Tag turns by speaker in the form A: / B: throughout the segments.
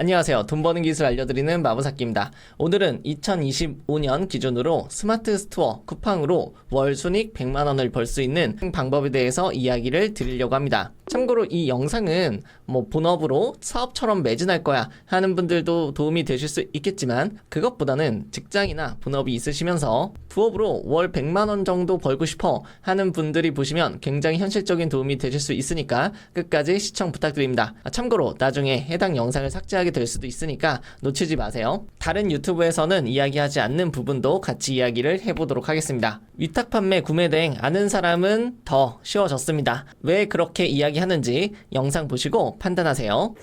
A: 안녕하세요. 돈 버는 기술 알려드리는 마부사키입니다. 오늘은 2025년 기준으로 스마트 스토어 쿠팡으로 월 순익 100만원을 벌 수 있는 방법에 대해서 이야기를 드리려고 합니다. 참고로 이 영상은 본업으로 사업처럼 매진할 거야 하는 분들도 도움이 되실 수 있겠지만, 그것보다는 직장이나 본업이 있으시면서 부업으로 월 100만원 정도 벌고 싶어 하는 분들이 보시면 굉장히 현실적인 도움이 되실 수 있으니까 끝까지 시청 부탁드립니다. 참고로 나중에 해당 영상을 삭제하게 될 수도 있으니까 놓치지 마세요. 다른 유튜브에서는 이야기하지 않는 부분도 같이 이야기를 해보도록 하겠습니다. 위탁 판매 구매 대행 아는 사람은 더 쉬워졌습니다. 왜 그렇게 이야기하는지 영상 보시고 판단하세요.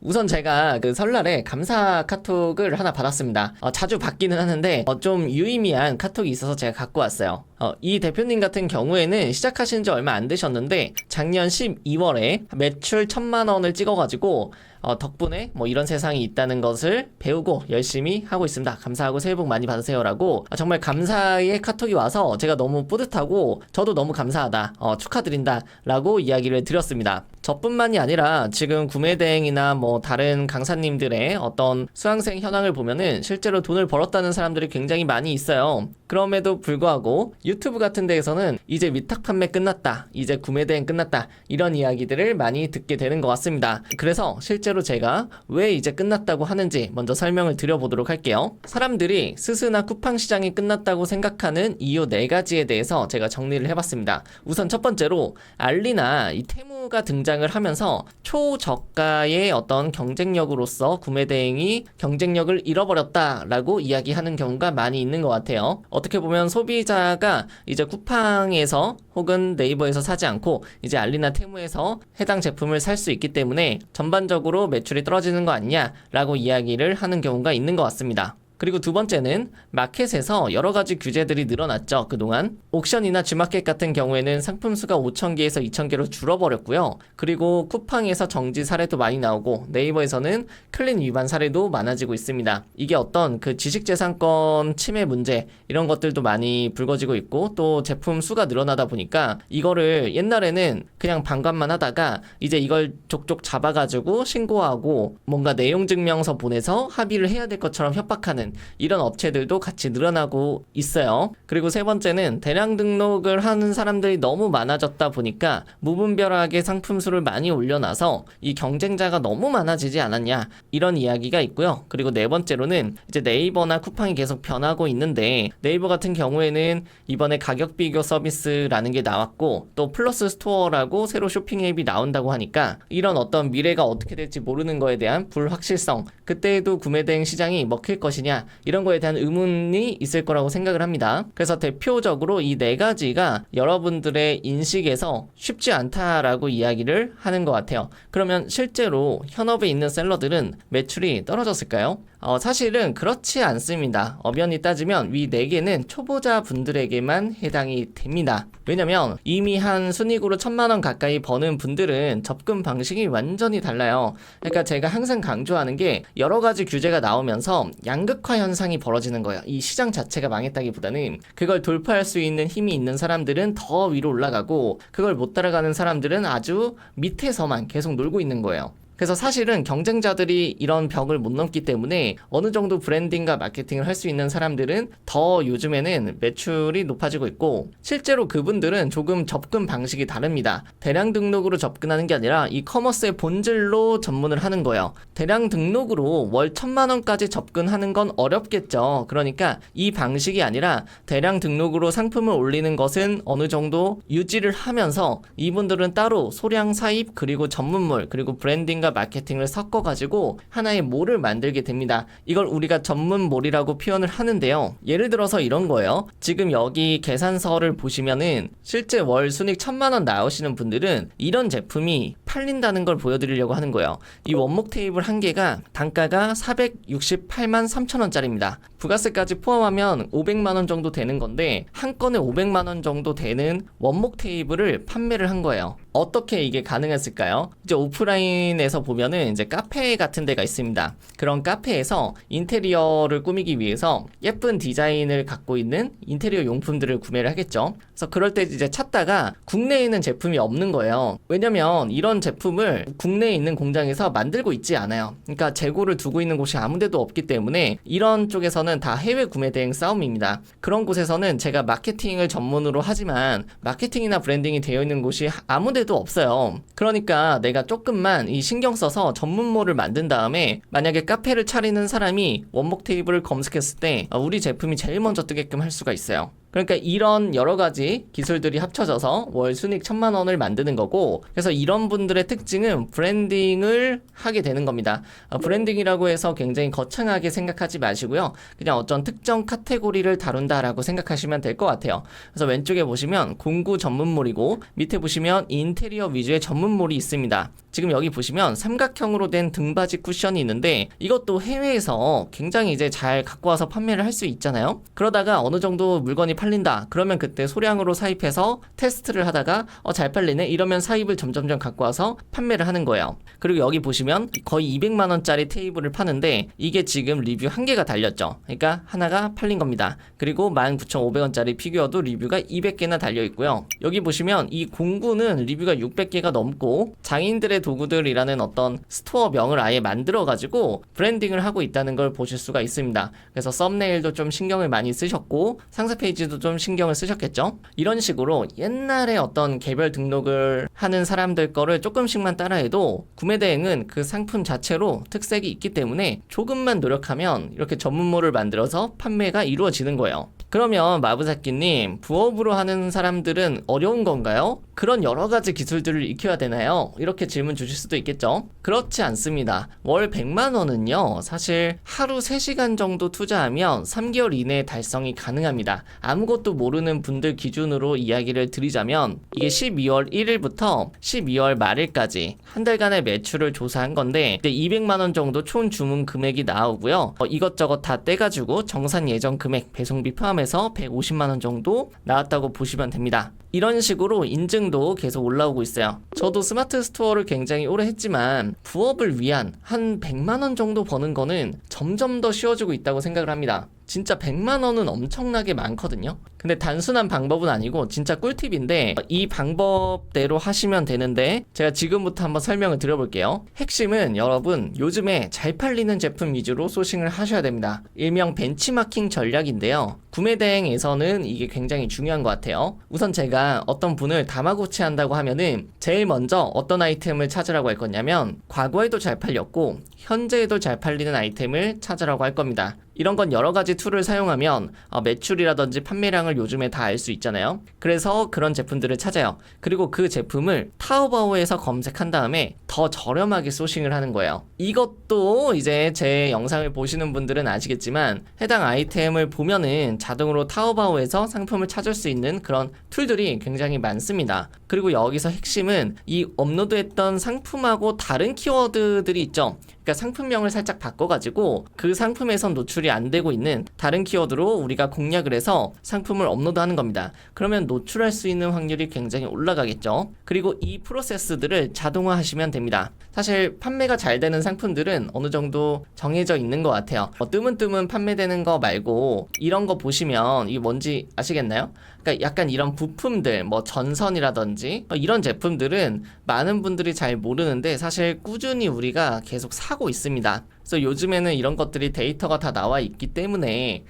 A: 우선 제가 설날에 감사 카톡을 하나 받았습니다. 자주 받기는 하는데 좀 유의미한 카톡이 있어서 제가 갖고 왔어요. 이 대표님 같은 경우에는 시작하신 지 얼마 안 되셨는데 작년 12월에 매출 1000만원을 찍어가지고 덕분에 이런 세상이 있다는 것을 배우고 열심히 하고 있습니다. 감사하고 새해 복 많이 받으세요 라고 정말 감사의 카톡이 와서 제가 너무 뿌듯하고 저도 너무 감사하다, 축하드린다 라고 이야기를 드렸습니다. 저뿐만이 아니라 지금 구매대행이나 다른 강사님들의 어떤 수강생 현황을 보면은 실제로 돈을 벌었다는 사람들이 굉장히 많이 있어요. 그럼에도 불구하고 유튜브 같은 데에서는 이제 위탁 판매 끝났다, 이제 구매대행 끝났다, 이런 이야기들을 많이 듣게 되는 것 같습니다. 그래서 실제로 제가 왜 이제 끝났다고 하는지 먼저 설명을 드려보도록 할게요. 사람들이 스스나 쿠팡 시장이 끝났다고 생각하는 이유 4가지에 대해서 제가 정리를 해봤습니다. 우선 첫 번째로 알리나 이 테무가 등장을 하면서 초저가의 어떤 경쟁력으로서 구매대행이 경쟁력을 잃어버렸다라고 이야기하는 경우가 많이 있는 것 같아요. 어떻게 보면 소비자가 이제 쿠팡에서 혹은 네이버에서 사지 않고 이제 알리나 테무에서 해당 제품을 살 수 있기 때문에 전반적으로 매출이 떨어지는 거 아니냐라고 이야기를 하는 경우가 있는 것 같습니다. 그리고 두 번째는 마켓에서 여러 가지 규제들이 늘어났죠. 그동안 옥션이나 G마켓 같은 경우에는 상품 수가 5,000개에서 2,000개로 줄어버렸고요. 그리고 쿠팡에서 정지 사례도 많이 나오고 네이버에서는 클린 위반 사례도 많아지고 있습니다. 이게 어떤 지식재산권 침해 문제 이런 것들도 많이 불거지고 있고, 또 제품 수가 늘어나다 보니까 이거를 옛날에는 그냥 방관만 하다가 이제 이걸 족족 잡아가지고 신고하고 뭔가 내용증명서 보내서 합의를 해야 될 것처럼 협박하는 이런 업체들도 같이 늘어나고 있어요. 그리고 세 번째는 대량 등록을 하는 사람들이 너무 많아졌다 보니까 무분별하게 상품 수를 많이 올려놔서 이 경쟁자가 너무 많아지지 않았냐, 이런 이야기가 있고요. 그리고 네 번째로는 이제 네이버나 쿠팡이 계속 변하고 있는데, 네이버 같은 경우에는 이번에 가격 비교 서비스라는 게 나왔고, 또 플러스 스토어라고 새로 쇼핑 앱이 나온다고 하니까 이런 어떤 미래가 어떻게 될지 모르는 거에 대한 불확실성, 그때에도 구매대행 시장이 먹힐 것이냐, 이런 거에 대한 의문이 있을 거라고 생각을 합니다. 그래서 대표적으로 이 4가지가 여러분들의 인식에서 쉽지 않다라고 이야기를 하는 것 같아요. 그러면 실제로 현업에 있는 셀러들은 매출이 떨어졌을까요? 사실은 그렇지 않습니다. 엄연히 따지면 위 4개는 초보자 분들에게만 해당이 됩니다. 왜냐면 이미 한 순익으로 1000만원 가까이 버는 분들은 접근 방식이 완전히 달라요. 그러니까 제가 항상 강조하는 게, 여러 가지 규제가 나오면서 양극화 현상이 벌어지는 거예요. 이 시장 자체가 망했다기보다는 그걸 돌파할 수 있는 힘이 있는 사람들은 더 위로 올라가고, 그걸 못 따라가는 사람들은 아주 밑에서만 계속 놀고 있는 거예요. 그래서 사실은 경쟁자들이 이런 벽을 못 넘기 때문에 어느 정도 브랜딩과 마케팅을 할 수 있는 사람들은 더 요즘에는 매출이 높아지고 있고, 실제로 그분들은 조금 접근 방식이 다릅니다. 대량 등록으로 접근하는 게 아니라 이 커머스의 본질로 전문을 하는 거예요. 대량 등록으로 월 1000만원까지 접근하는 건 어렵겠죠. 그러니까 이 방식이 아니라 대량 등록으로 상품을 올리는 것은 어느 정도 유지를 하면서, 이분들은 따로 소량 사입, 그리고 전문물, 그리고 브랜딩과 마케팅을 섞어가지고 하나의 몰을 만들게 됩니다. 이걸 우리가 전문몰이라고 표현을 하는데요. 예를 들어서 이런 거예요. 지금 여기 계산서를 보시면은 실제 월 순익 1000만원 나오시는 분들은 이런 제품이 팔린다는 걸 보여드리려고 하는 거예요. 이 원목 테이블 한 개가 단가가 468만 3천원짜리입니다. 부가세까지 포함하면 500만원 정도 되는 건데, 한 건에 500만원 정도 되는 원목 테이블을 판매를 한 거예요. 어떻게 이게 가능했을까요? 이제 오프라인에서 보면은 이제 카페 같은 데가 있습니다. 그런 카페에서 인테리어를 꾸미기 위해서 예쁜 디자인을 갖고 있는 인테리어 용품들을 구매를 하겠죠. 그래서 그럴 때 이제 찾다가 국내에 있는 제품이 없는 거예요. 왜냐면 이런 제품을 국내에 있는 공장에서 만들고 있지 않아요. 그러니까 재고를 두고 있는 곳이 아무 데도 없기 때문에 이런 쪽에서는 다 해외 구매 대행 싸움입니다. 그런 곳에서는 제가 마케팅을 전문으로 하지만 마케팅이나 브랜딩이 되어 있는 곳이 아무 데도 없어요. 그러니까 내가 조금만 이 신경 써서 전문몰을 만든 다음에 만약에 카페를 차리는 사람이 원목 테이블을 검색했을 때 우리 제품이 제일 먼저 뜨게끔 할 수가 있어요. 그러니까 이런 여러 가지 기술들이 합쳐져서 월 순익 1,000만 원을 만드는 거고, 그래서 이런 분들의 특징은 브랜딩을 하게 되는 겁니다. 브랜딩이라고 해서 굉장히 거창하게 생각하지 마시고요. 그냥 어떤 특정 카테고리를 다룬다라고 생각하시면 될 것 같아요. 그래서 왼쪽에 보시면 공구 전문몰이고 밑에 보시면 인테리어 위주의 전문몰이 있습니다. 지금 여기 보시면 삼각형으로 된 등받이 쿠션이 있는데 이것도 해외에서 굉장히 이제 잘 갖고 와서 판매를 할 수 있잖아요. 그러다가 어느 정도 물건이 팔린다 그러면 그때 소량으로 사입해서 테스트를 하다가 잘 팔리네 이러면 사입을 점점점 갖고 와서 판매를 하는 거예요. 그리고 여기 보시면 거의 200만 원짜리 테이블을 파는데 이게 지금 리뷰 1개가 달렸죠. 그러니까 하나가 팔린 겁니다. 그리고 19,500원짜리 피규어도 리뷰가 200개나 달려 있고요. 여기 보시면 이 공구는 리뷰가 600개가 넘고 장인들의 도구들이라는 어떤 스토어명을 아예 만들어 가지고 브랜딩을 하고 있다는 걸 보실 수가 있습니다. 그래서 썸네일도 좀 신경을 많이 쓰셨고 상세 페이지도 좀 신경을 쓰셨겠죠. 이런 식으로 옛날에 어떤 개별 등록을 하는 사람들 거를 조금씩만 따라해도 구매 대행은 그 상품 자체로 특색이 있기 때문에 조금만 노력하면 이렇게 전문몰을 만들어서 판매가 이루어지는 거예요. 그러면 마부사키님, 부업으로 하는 사람들은 어려운 건가요? 그런 여러 가지 기술들을 익혀야 되나요? 이렇게 질문 주실 수도 있겠죠? 그렇지 않습니다. 월 100만 원은요, 사실 하루 3시간 정도 투자하면 3개월 이내에 달성이 가능합니다. 아무것도 모르는 분들 기준으로 이야기를 드리자면 이게 12월 1일부터 12월 말일까지 한 달간의 매출을 조사한 건데 200만 원 정도 총 주문 금액이 나오고요. 이것저것 다 떼가지고 정산 예정 금액, 배송비 포함해서 150만 원 정도 나왔다고 보시면 됩니다. 이런 식으로 인증도 계속 올라오고 있어요. 저도 스마트 스토어를 굉장히 오래 했지만 부업을 위한 한 100만 원 정도 버는 거는 점점 더 쉬워지고 있다고 생각을 합니다. 진짜 100만 원은 엄청나게 많거든요. 근데 단순한 방법은 아니고 진짜 꿀팁인데 이 방법대로 하시면 되는데 제가 지금부터 한번 설명을 드려볼게요. 핵심은 여러분 요즘에 잘 팔리는 제품 위주로 소싱을 하셔야 됩니다. 일명 벤치마킹 전략인데요. 구매 대행에서는 이게 굉장히 중요한 것 같아요. 우선 제가 어떤 분을 다마고치 한다고 하면은 제일 먼저 어떤 아이템을 찾으라고 할 거냐면 과거에도 잘 팔렸고 현재에도 잘 팔리는 아이템을 찾으라고 할 겁니다. 이런 건 여러 가지 툴을 사용하면 매출이라든지 판매량을 요즘에 다 알 수 있잖아요. 그래서 그런 제품들을 찾아요. 그리고 그 제품을 타오바오에서 검색한 다음에 더 저렴하게 소싱을 하는 거예요. 이것도 이제 제 영상을 보시는 분들은 아시겠지만 해당 아이템을 보면은 자동으로 타오바오에서 상품을 찾을 수 있는 그런 툴들이 굉장히 많습니다. 그리고 여기서 핵심은 이 업로드했던 상품하고 다른 키워드들이 있죠. 그러니까 상품명을 살짝 바꿔가지고 그 상품에선 노출이 안 되고 있는 다른 키워드로 우리가 공략을 해서 상품을 업로드하는 겁니다. 그러면 노출할 수 있는 확률이 굉장히 올라가겠죠. 그리고 이 프로세스들을 자동화하시면 됩니다. 사실 판매가 잘 되는 상품들은 어느 정도 정해져 있는 것 같아요. 뜨문뜨문 판매되는 거 말고 이런 거 보시면 이게 뭔지 아시겠나요? 그러니까 약간 이런 부품들, 뭐 전선이라든지 이런 제품들은 많은 분들이 잘 모르는데 사실 꾸준히 우리가 계속 사고 있습니다. 그래서 요즘에는 이런 것들이 데이터가 다 나와 있기 때문에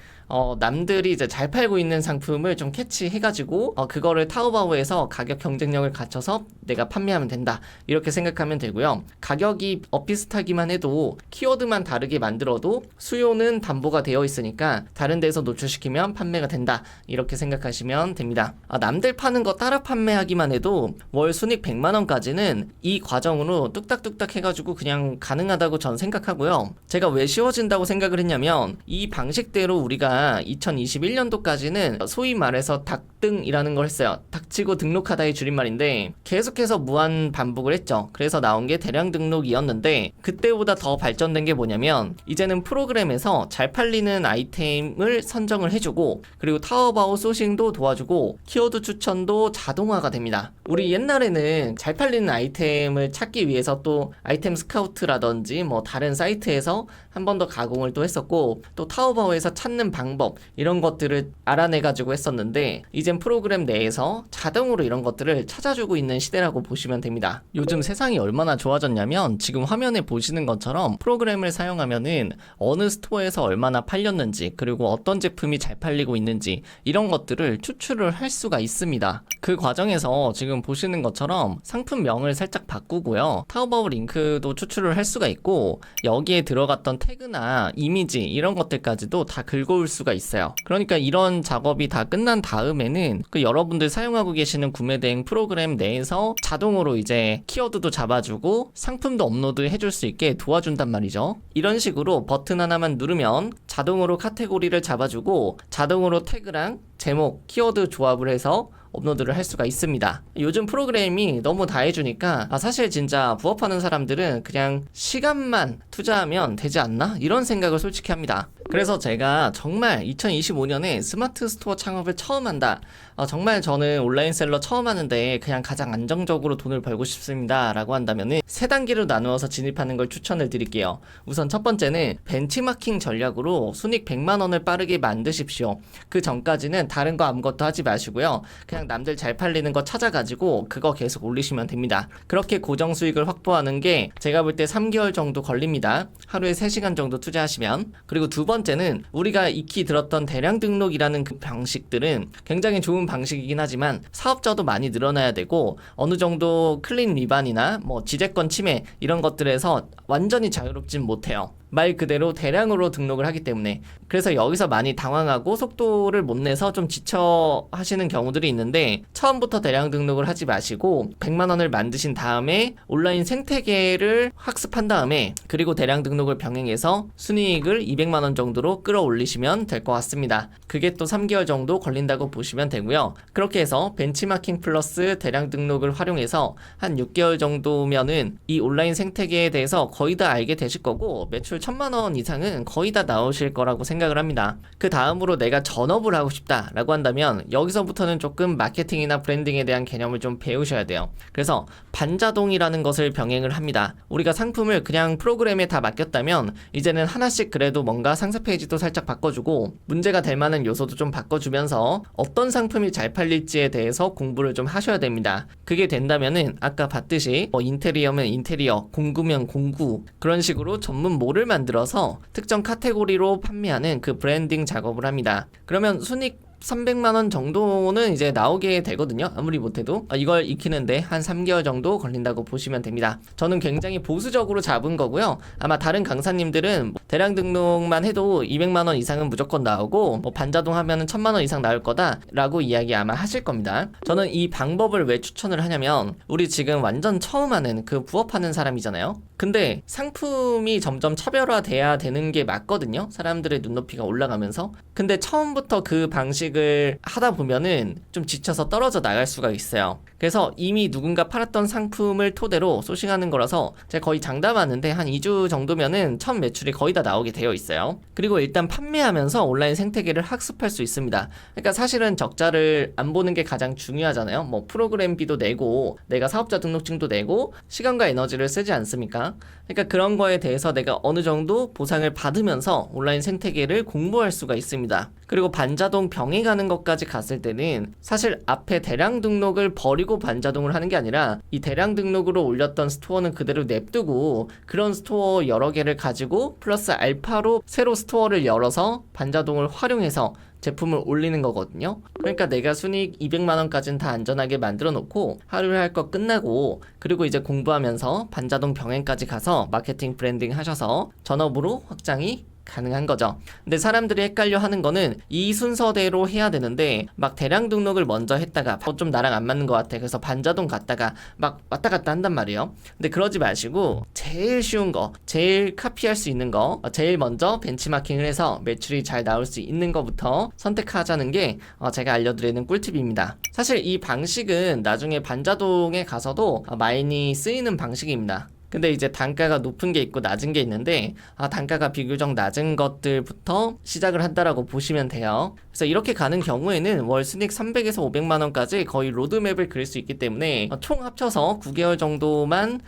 A: 남들이 이제 잘 팔고 있는 상품을 좀 캐치해가지고 그거를 타오바오에서 가격 경쟁력을 갖춰서 내가 판매하면 된다 이렇게 생각하면 되고요. 가격이 비슷하기만 해도 키워드만 다르게 만들어도 수요는 담보가 되어 있으니까 다른 데서 노출시키면 판매가 된다 이렇게 생각하시면 됩니다. 남들 파는 거 따라 판매하기만 해도 월 순익 100만 원까지는 이 과정으로 뚝딱뚝딱 해가지고 그냥 가능하다고 전 생각하고요. 제가 왜 쉬워진다고 생각을 했냐면 이 방식대로 우리가 스토어가 2021년도까지는 소위 말해서 닥등이라는 걸 했어요. 닥치고 등록하다의 줄임말인데 계속해서 무한 반복을 했죠. 그래서 나온 게 대량 등록이었는데 그때보다 더 발전된 게 뭐냐면 이제는 프로그램에서 잘 팔리는 아이템을 선정을 해주고 그리고 타오바오 소싱도 도와주고 키워드 추천도 자동화가 됩니다. 우리 옛날에는 잘 팔리는 아이템을 찾기 위해서 또 아이템 스카우트라든지 뭐 다른 사이트에서 한 번 더 가공을 또 했었고 또 타오바오에서 찾는 방법 이런 것들을 알아내가지고 했었는데 이젠 프로그램 내에서 자동으로 이런 것들을 찾아주고 있는 시대라고 보시면 됩니다. 요즘 세상이 얼마나 좋아졌냐면 지금 화면에 보시는 것처럼 프로그램을 사용하면은 어느 스토어에서 얼마나 팔렸는지 그리고 어떤 제품이 잘 팔리고 있는지 이런 것들을 추출을 할 수가 있습니다. 그 과정에서 지금 보시는 것처럼 상품명을 살짝 바꾸고요. 타오바오 링크도 추출을 할 수가 있고 여기에 들어갔던 태그나 이미지 이런 것들까지도 다 긁어올 수가 있어요. 그러니까 이런 작업이 다 끝난 다음에는 그 여러분들 사용하고 계시는 구매 대행 프로그램 내에서 자동으로 이제 키워드도 잡아주고 상품도 업로드 해줄 수 있게 도와준단 말이죠. 이런 식으로 버튼 하나만 누르면 자동으로 카테고리를 잡아주고 자동으로 태그랑 제목, 키워드 조합을 해서 업로드를 할 수가 있습니다. 요즘 프로그램이 너무 다 해주니까 사실 진짜 부업하는 사람들은 그냥 시간만 투자하면 되지 않나? 이런 생각을 솔직히 합니다. 그래서 제가 정말 2025년에 스마트 스토어 창업을 처음 한다. 정말 저는 온라인 셀러 처음 하는데 그냥 가장 안정적으로 돈을 벌고 싶습니다 라고 한다면은 세 단계로 나누어서 진입하는 걸 추천을 드릴게요. 우선 첫 번째는 벤치마킹 전략으로 순익 100만원을 빠르게 만드십시오. 그 전까지는 다른 거 아무것도 하지 마시고요. 그냥 남들 잘 팔리는 거 찾아가지고 그거 계속 올리시면 됩니다. 그렇게 고정 수익을 확보하는 게 제가 볼 때 3개월 정도 걸립니다. 하루에 3시간 정도 투자하시면. 그리고 두 번째는 우리가 익히 들었던 대량 등록이라는 그 방식들은 굉장히 좋은 방식이긴 하지만 사업자도 많이 늘어나야 되고 어느 정도 클린 위반이나 뭐 지재권 침해 이런 것들에서 완전히 자유롭진 못해요. 말 그대로 대량으로 등록을 하기 때문에. 그래서 여기서 많이 당황하고 속도를 못 내서 좀 지쳐 하시는 경우들이 있는데 처음부터 대량 등록을 하지 마시고 100만원을 만드신 다음에 온라인 생태계를 학습한 다음에 그리고 대량 등록을 병행해서 순이익을 200만원 정도로 끌어올리시면 될 것 같습니다. 그게 또 3개월 정도 걸린다고 보시면 되고요. 그렇게 해서 벤치마킹 플러스 대량 등록을 활용해서 한 6개월 정도면은 이 온라인 생태계에 대해서 거의 다 알게 되실 거고 매출 1000만원 이상은 거의 다 나오실 거라고 생각을 합니다. 그 다음으로 내가 전업을 하고 싶다 라고 한다면 여기서부터는 조금 마케팅이나 브랜딩에 대한 개념을 좀 배우셔야 돼요. 그래서 반자동이라는 것을 병행을 합니다. 우리가 상품을 그냥 프로그램에 다 맡겼다면 이제는 하나씩 그래도 뭔가 상세 페이지도 살짝 바꿔주고 문제가 될 만한 요소도 좀 바꿔주면서 어떤 상품이 잘 팔릴지에 대해서 공부를 좀 하셔야 됩니다. 그게 된다면은 아까 봤듯이 인테리어면 인테리어, 공구면 공구 그런 식으로 전문몰을 만들어서 특정 카테고리로 판매하는 그 브랜딩 작업을 합니다. 그러면 순익 300만원 정도는 이제 나오게 되거든요. 아무리 못해도 이걸 익히는데 한 3개월 정도 걸린다고 보시면 됩니다. 저는 굉장히 보수적으로 잡은 거고요. 아마 다른 강사님들은 대량 등록만 해도 200만원 이상은 무조건 나오고 반자동 하면은 1000만원 이상 나올 거다 라고 이야기 아마 하실 겁니다. 저는 이 방법을 왜 추천을 하냐면 우리 지금 완전 처음 하는 그 부업하는 사람이잖아요. 근데 상품이 점점 차별화돼야 되는 게 맞거든요. 사람들의 눈높이가 올라가면서. 근데 처음부터 그 방식을 하다 보면은 좀 지쳐서 떨어져 나갈 수가 있어요. 그래서 이미 누군가 팔았던 상품을 토대로 소싱하는 거라서 제가 거의 장담하는데 한 2주 정도면은 첫 매출이 거의 다 나오게 되어 있어요. 그리고 일단 판매하면서 온라인 생태계를 학습할 수 있습니다. 그러니까 사실은 적자를 안 보는 게 가장 중요하잖아요. 뭐 프로그램비도 내고 내가 사업자 등록증도 내고 시간과 에너지를 쓰지 않습니까? 그러니까 그런 거에 대해서 내가 어느 정도 보상을 받으면서 온라인 생태계를 공부할 수가 있습니다. 그리고 반자동 병행하는 것까지 갔을 때는 사실 앞에 대량 등록을 버리고 반자동을 하는 게 아니라 이 대량 등록으로 올렸던 스토어는 그대로 냅두고 그런 스토어 여러 개를 가지고 플러스 알파로 새로 스토어를 열어서 반자동을 활용해서 제품을 올리는 거거든요. 그러니까 내가 순이익 200만원까지는 다 안전하게 만들어 놓고 하루에 할 거 끝나고 그리고 이제 공부하면서 반자동 병행까지 가서 마케팅 브랜딩 하셔서 전업으로 확장이 가능한 거죠. 근데 사람들이 헷갈려 하는 거는 이 순서대로 해야 되는데 막 대량 등록을 먼저 했다가 좀 나랑 안 맞는 것 같아. 그래서 반자동 갔다가 막 왔다 갔다 한단 말이에요. 근데 그러지 마시고 제일 쉬운 거, 제일 카피할 수 있는 거, 제일 먼저 벤치마킹을 해서 매출이 잘 나올 수 있는 거부터 선택하자는 게 제가 알려드리는 꿀팁입니다. 사실 이 방식은 나중에 반자동에 가서도 많이 쓰이는 방식입니다. 근데 이제 단가가 높은 게 있고 낮은 게 있는데 단가가 비교적 낮은 것들부터 시작을 한다라고 보시면 돼요. 그래서 이렇게 가는 경우에는 월 순이익 300에서 500만 원까지 거의 로드맵을 그릴 수 있기 때문에 총 합쳐서 9개월 정도만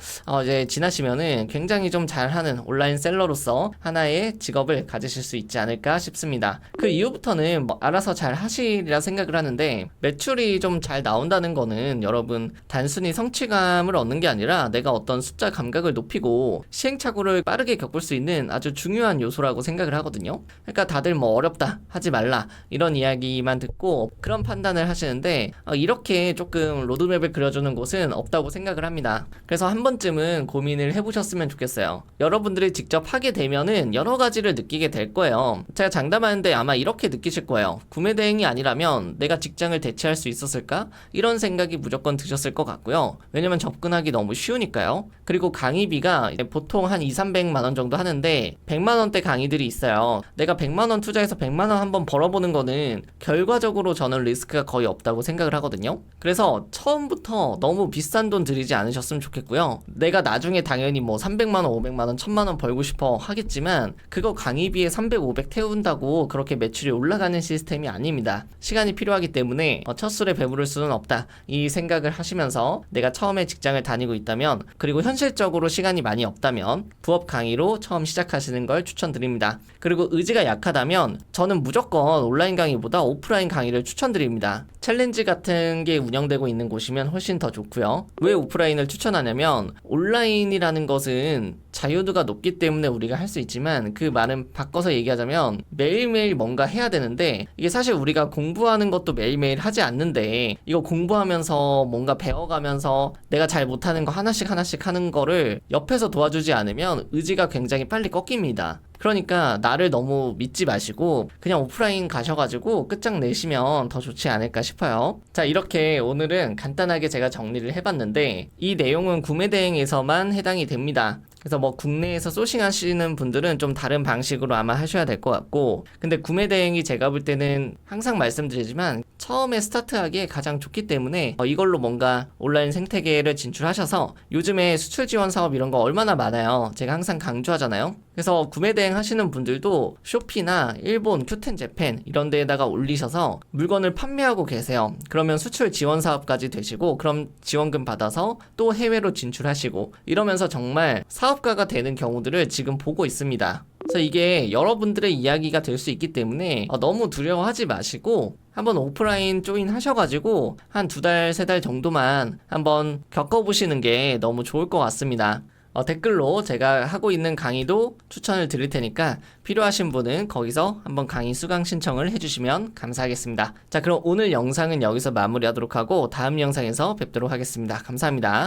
A: 이제 지나시면은 굉장히 좀 잘하는 온라인 셀러로서 하나의 직업을 가지실 수 있지 않을까 싶습니다. 그 이후부터는 뭐 알아서 잘 하시리라 생각을 하는데, 매출이 좀 잘 나온다는 거는 여러분 단순히 성취감을 얻는 게 아니라 내가 어떤 숫자 감각을 높이고 시행착오를 빠르게 겪을 수 있는 아주 중요한 요소라고 생각을 하거든요. 그러니까 다들 뭐 어렵다, 하지 말라 이런 이야기만 듣고 그런 판단을 하시는데, 이렇게 조금 로드맵을 그려주는 곳은 없다고 생각을 합니다. 그래서 한 번쯤은 고민을 해보셨으면 좋겠어요. 여러분들이 직접 하게 되면은 여러 가지를 느끼게 될 거예요. 제가 장담하는데 아마 이렇게 느끼실 거예요. 구매 대행이 아니라면 내가 직장을 대체할 수 있었을까? 이런 생각이 무조건 드셨을 것 같고요. 왜냐면 접근하기 너무 쉬우니까요. 그리고 강의비가 보통 한 200~300만 원 정도 하는데 100만 원대 강의들이 있어요. 내가 100만 원 투자해서 100만 원 한번 벌어보는 거는 결과적으로 저는 리스크가 거의 없다고 생각을 하거든요. 그래서 처음부터 너무 비싼 돈 들이지 않으셨으면 좋겠고요. 내가 나중에 당연히 뭐 300만 원, 500만 원, 1000만 원 벌고 싶어 하겠지만 그거 강의비에 300, 500 태운다고 그렇게 매출이 올라가는 시스템이 아닙니다. 시간이 필요하기 때문에 첫 술에 배부를 수는 없다, 이 생각을 하시면서 내가 처음에 직장을 다니고 있다면, 그리고 현실적으로 시간이 많이 없다면 부업 강의로 처음 시작하시는 걸 추천드립니다. 그리고 의지가 약하다면 저는 무조건 온라인 강의보다 오프라인 강의를 추천드립니다. 챌린지 같은 게 운영되고 있는 곳이면 훨씬 더 좋고요. 왜 오프라인을 추천하냐면 온라인이라는 것은 자유도가 높기 때문에 우리가 할 수 있지만, 그 말은 바꿔서 얘기하자면 매일매일 뭔가 해야 되는데, 이게 사실 우리가 공부하는 것도 매일매일 하지 않는데 이거 공부하면서 뭔가 배워가면서 내가 잘 못하는 거 하나씩 하는 거를 옆에서 도와주지 않으면 의지가 굉장히 빨리 꺾입니다. 그러니까 나를 너무 믿지 마시고 그냥 오프라인 가셔가지고 끝장내시면 더 좋지 않을까 싶어요. 자, 이렇게 오늘은 간단하게 제가 정리를 해봤는데 이 내용은 구매 대행에서만 해당이 됩니다. 그래서 뭐 국내에서 소싱하시는 분들은 좀 다른 방식으로 아마 하셔야 될 것 같고, 근데 구매 대행이 제가 볼 때는 항상 말씀드리지만 처음에 스타트하기에 가장 좋기 때문에 이걸로 뭔가 온라인 생태계를 진출하셔서, 요즘에 수출 지원 사업 이런 거 얼마나 많아요. 제가 항상 강조하잖아요. 그래서 구매 대행 하시는 분들도 쇼피나 일본, 큐텐 재팬 이런 데에다가 올리셔서 물건을 판매하고 계세요. 그러면 수출 지원 사업까지 되시고, 그럼 지원금 받아서 또 해외로 진출하시고, 이러면서 정말 사업가가 되는 경우들을 지금 보고 있습니다. 그래서 이게 여러분들의 이야기가 될 수 있기 때문에 너무 두려워하지 마시고 한번 오프라인 조인 하셔가지고 한 2달, 3달 정도만 한번 겪어보시는 게 너무 좋을 것 같습니다. 댓글로 제가 하고 있는 강의도 추천을 드릴 테니까 필요하신 분은 거기서 한번 강의 수강 신청을 해주시면 감사하겠습니다. 자, 그럼 오늘 영상은 여기서 마무리하도록 하고 다음 영상에서 뵙도록 하겠습니다. 감사합니다.